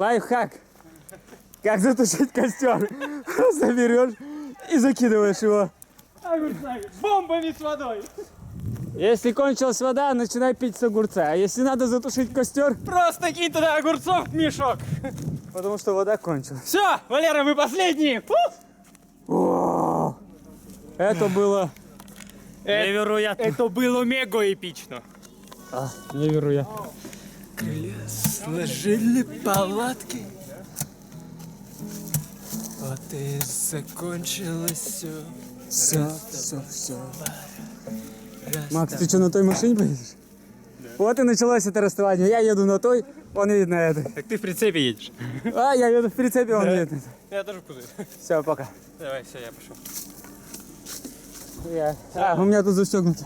Лайфхак. Как затушить костер. Просто берешь и закидываешь его. Бомбами с водой. Если кончилась вода, начинай пить с огурца. А если надо затушить костер, Просто кинь туда огурцов в мешок. потому что вода кончилась. Все, Валера, мы последние. О, это было невероятно. Это было мега эпично. Невероятно. Сложили палатки. Вот и закончилось все. Все. Макс, ты что, на той машине поедешь? Да. Вот и началось это расставание. Я еду на той, он едет на этой. Так ты в прицепе едешь. А, я еду в прицепе, он едет на этой. Я тоже в кузове. Все, пока. Давай, все, я пошел. У меня тут застегнуто.